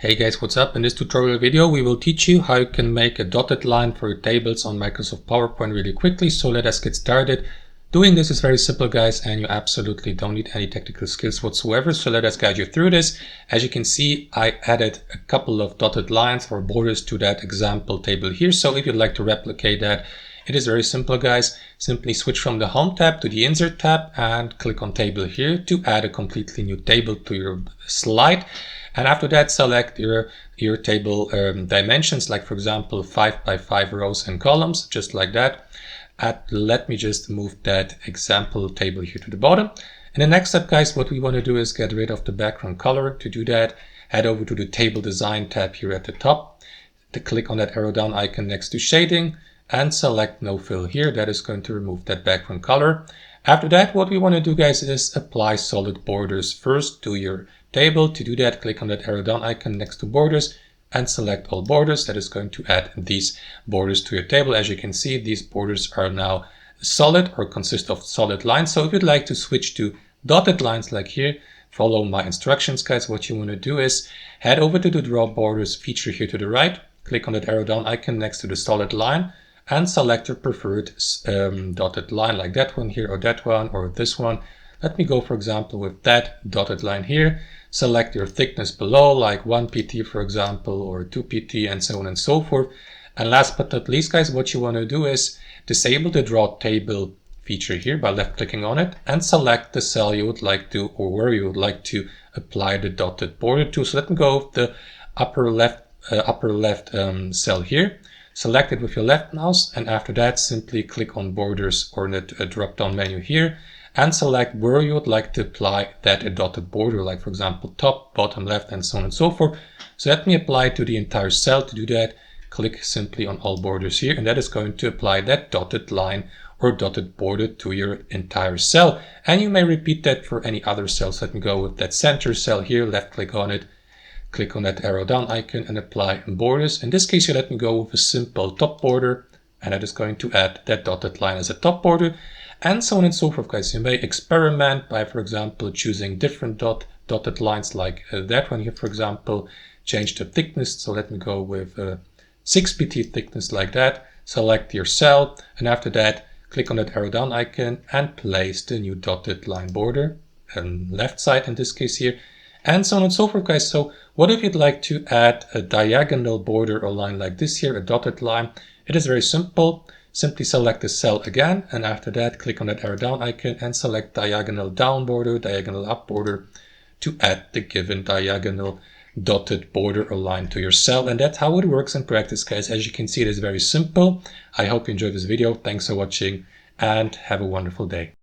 Hey guys, what's up? In this tutorial video we will teach you how you can make a dotted line for your tables on Microsoft PowerPoint really quickly. So let us get started. Doing this is very simple guys, and you absolutely don't need any technical skills whatsoever. So let us guide you through this. As you can see, I added a couple of dotted lines or borders to that example table here. So if you'd like to replicate that, it is very simple guys. Simply switch from the Home tab to the Insert tab and click on Table here to add a completely new table to your slide. And after that, select your table dimensions, like for example 5 by 5 rows and columns, just like that. And let me just move that example table here to the bottom. And the next step guys, what we want to do is get rid of the background color. To do that, head over to the Table Design tab here at the top. Click on that arrow down icon next to Shading and select No Fill here. That is going to remove that background color. After that, what we want to do guys is apply solid borders first to your table. To do that, click on that arrow down icon next to borders and select all borders. That is going to add these borders to your table. As you can see, these borders are now solid or consist of solid lines. So if you'd like to switch to dotted lines like here, follow my instructions guys. What you want to do is head over to the Draw Borders feature here to the right, click on that arrow down icon next to the solid line and select your preferred dotted line, like that one here or that one or this one. Let me go for example with that dotted line here. Select your thickness below, like 1 pt for example, or 2 pt, and so on and so forth. And last but not least guys, what you want to do is disable the Draw Table feature here by left clicking on it and select the cell you would like to, or where you would like to apply the dotted border to. So let me go with the upper left cell here. Select it with your left mouse, and after that simply click on Borders or the drop down menu here and select where you would like to apply that dotted border, like for example top, bottom left, and so on and so forth. So let me apply it to the entire cell. To do that, click simply on all borders here, and that is going to apply that dotted line or dotted border to your entire cell. And you may repeat that for any other cells. Let me go with that center cell here, left click on it, click on that arrow down icon and apply borders. In this case, you let me go with a simple top border, and that is going to add that dotted line as a top border, and so on and so forth guys. You may experiment by, for example, choosing different dotted lines like that one here, for example. Change the thickness. So let me go with 6 pt thickness like that. Select your cell, and after that, click on that arrow down icon and place the new dotted line border, left side in this case here, and so on and so forth guys. So what if you'd like to add a diagonal border or line like this here, a dotted line? It is very simple. Simply select the cell again, and after that click on that arrow down icon and select diagonal down border, diagonal up border to add the given diagonal dotted border or line to your cell. And that's how it works in practice guys. As you can see, it is very simple. I hope you enjoyed this video. Thanks for watching and have a wonderful day.